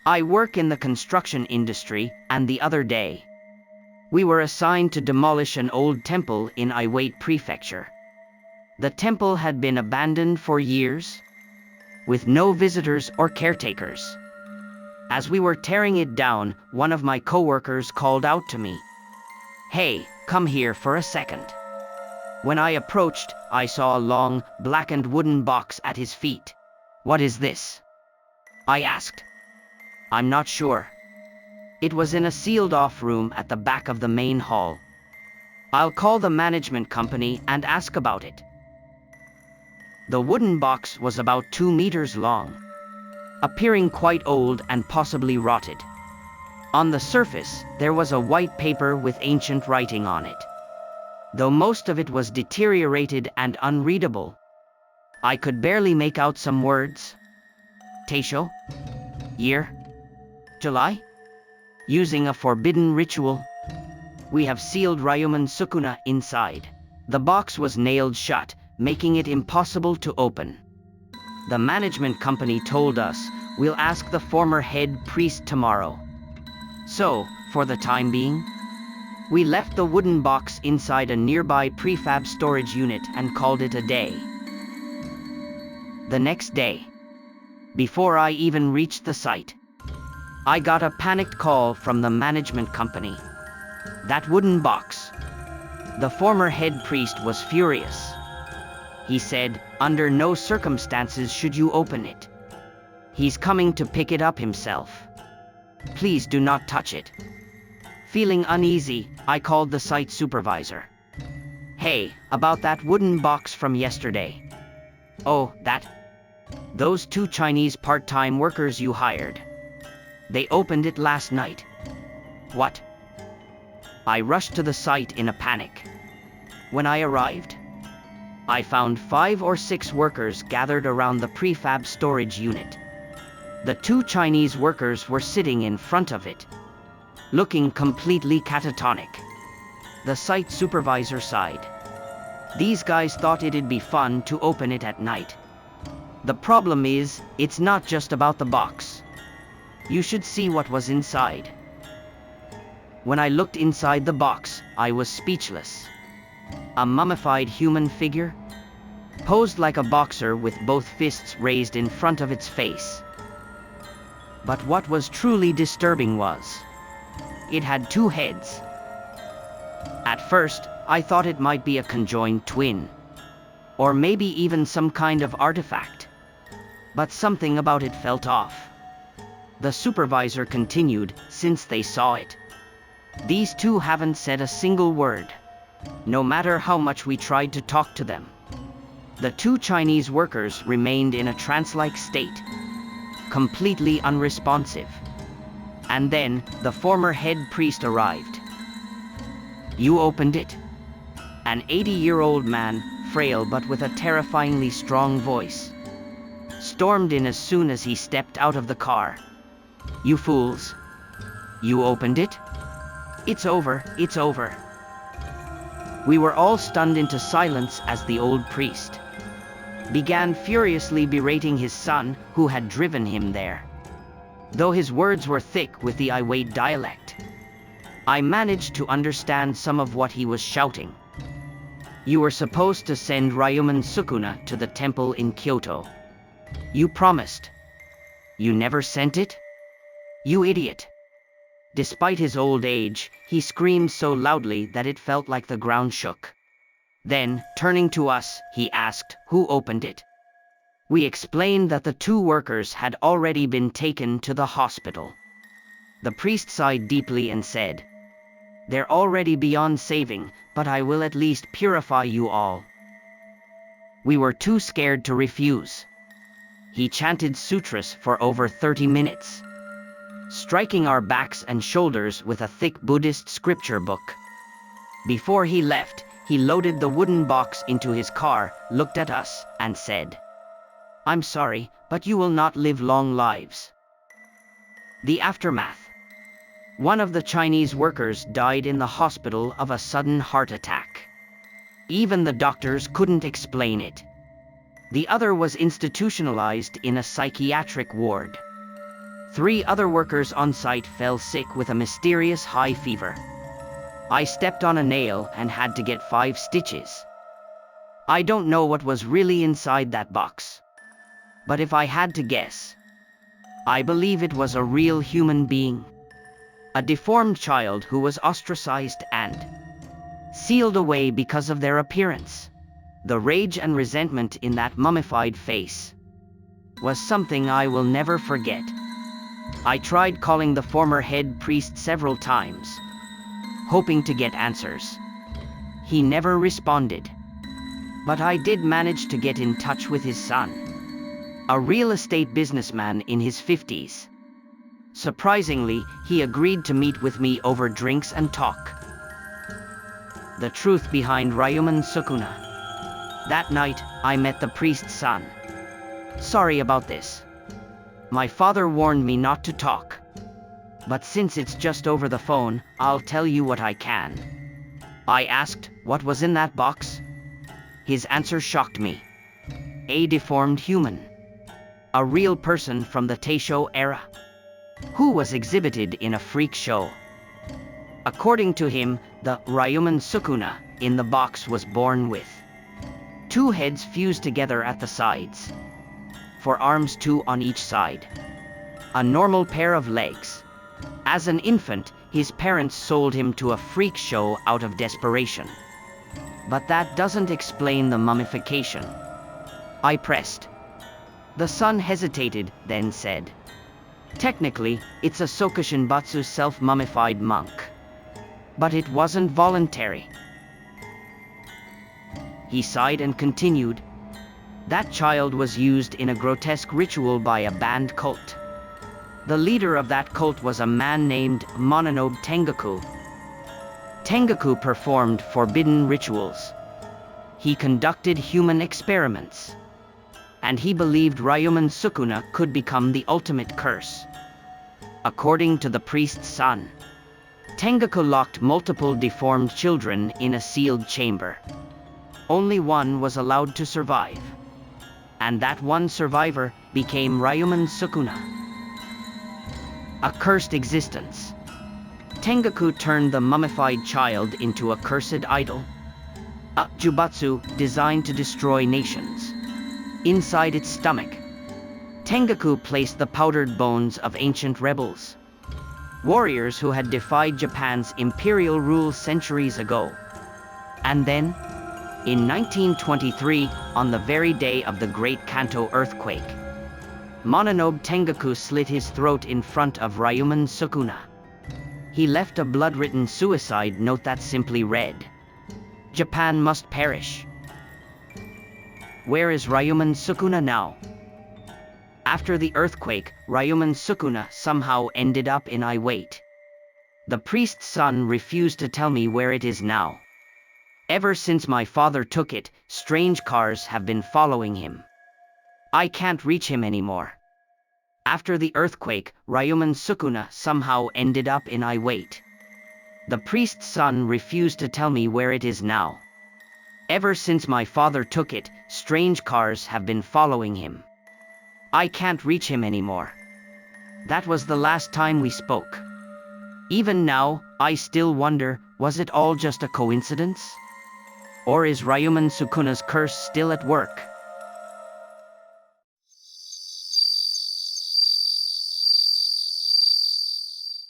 I work in the construction industry, and the other day, we were assigned to demolish an old temple in Iwate Prefecture. The temple had been abandoned for years, with no visitors or caretakers. As we were tearing it down, one of my coworkers called out to me, "Hey, come here for a second." When I approached, I saw a long, blackened wooden box at his feet. "What is this?" I asked. "I'm not sure." It was in a sealed-off room at the back of the main hall. "I'll call the management company and ask about it." The wooden box was about 2 meters long, appearing quite old and possibly rotted. On the surface, there was a white paper with ancient writing on it. Though most of it was deteriorated and unreadable, I could barely make out some words. Taisho? Year? July? Using a forbidden ritual. We have sealed Ryomen Sukuna inside. The box was nailed shut, making it impossible to open. The management company told us, "We'll ask the former head priest tomorrow." So, for the time being, we left the wooden box inside a nearby prefab storage unit and called it a day. The next day, before I even reached the site, I got a panicked call from the management company. That wooden box. The former head priest was furious. He said, "Under no circumstances should you open it. He's coming to pick it up himself. Please do not touch it." Feeling uneasy, I called the site supervisor. "Hey, about that wooden box from yesterday." "Oh, those 2 Chinese part-time workers you hired. They opened it last night." "What?" I rushed to the site in a panic. When I arrived, I found 5 or 6 workers gathered around the prefab storage unit. The 2 Chinese workers were sitting in front of it, looking completely catatonic. The site supervisor sighed. "These guys thought it'd be fun to open it at night. The problem is, it's not just about the box. You should see what was inside." When I looked inside the box, I was speechless. A mummified human figure, posed like a boxer with both fists raised in front of its face. But what was truly disturbing was, it had 2 heads. At first, I thought it might be a conjoined twin, or maybe even some kind of artifact. But something about it felt off. The supervisor continued, "Since they saw it, these 2 haven't said a single word, no matter how much we tried to talk to them." The 2 Chinese workers remained in a trance-like state, completely unresponsive. And then, the former head priest arrived. "You opened it?" An 80-year-old man, frail but with a terrifyingly strong voice, stormed in as soon as he stepped out of the car. "You fools! You opened it? It's over, it's over." We were all stunned into silence as the old priest began furiously berating his son, who had driven him there. Though his words were thick with the Iwate dialect, I managed to understand some of what he was shouting. "You were supposed to send Ryomen Sukuna to the temple in Kyoto. You promised. You never sent it? You idiot." Despite his old age, he screamed so loudly that it felt like the ground shook. Then, turning to us, he asked, "Who opened it?" We explained that the 2 workers had already been taken to the hospital. The priest sighed deeply and said, "They're already beyond saving, but I will at least purify you all." We were too scared to refuse. He chanted sutras for over 30 minutes, striking our backs and shoulders with a thick Buddhist scripture book. Before he left, he loaded the wooden box into his car, looked at us, and said, "I'm sorry, but you will not live long lives." The aftermath. One of the Chinese workers died in the hospital of a sudden heart attack. Even the doctors couldn't explain it. The other was institutionalized in a psychiatric ward. 3 other workers on site fell sick with a mysterious high fever. I stepped on a nail and had to get 5 stitches. I don't know what was really inside that box. But if I had to guess, I believe it was a real human being. A deformed child who was ostracized and sealed away because of their appearance. The rage and resentment in that mummified face was something I will never forget. I tried calling the former head priest several times, hoping to get answers. He never responded. But I did manage to get in touch with his son, a real estate businessman in his 50s. Surprisingly, he agreed to meet with me over drinks and talk. The truth behind Ryomen Sukuna. That night, I met the priest's son. Sorry about this. My father warned me not to talk. But since it's just over the phone, I'll tell you what I can. I asked, what was in that box? His answer shocked me. A deformed human. A real person from the Taisho era, who was exhibited in a freak show. According to him, the Ryomen Sukuna in the box was born with 2 heads fused together at the sides. 4 arms, 2 on each side. A normal pair of legs. As an infant, his parents sold him to a freak show out of desperation. But that doesn't explain the mummification. I pressed. The son hesitated, then said, technically, it's a Sokushinbatsu self-mummified monk. But it wasn't voluntary. He sighed and continued, that child was used in a grotesque ritual by a banned cult. The leader of that cult was a man named Mononobe Tengaku. Tengaku performed forbidden rituals. He conducted human experiments. And he believed Ryomen Sukuna could become the ultimate curse. According to the priest's son, Tengaku locked multiple deformed children in a sealed chamber. Only one was allowed to survive. And that one survivor became Ryomen Sukuna. A cursed existence. Tengaku turned the mummified child into a cursed idol. A jubatsu designed to destroy nations. Inside its stomach, Tengaku placed the powdered bones of ancient rebels, warriors who had defied Japan's imperial rule centuries ago. And then, in 1923, on the very day of the Great Kanto earthquake, Mononobe Tengaku slit his throat in front of Ryomen Sukuna. He left a blood-written suicide note that simply read, Japan must perish. Where is Ryomen Sukuna now? After the earthquake, Ryomen Sukuna somehow ended up in Iwate. The priest's son refused to tell me where it is now. Ever since my father took it, strange cars have been following him. I can't reach him anymore. After the earthquake, Ryomen Sukuna somehow ended up in Iwate. The priest's son refused to tell me where it is now. Ever since my father took it, strange cars have been following him. I can't reach him anymore. That was the last time we spoke. Even now, I still wonder, was it all just a coincidence? Or is Ryomen Sukuna's curse still at work?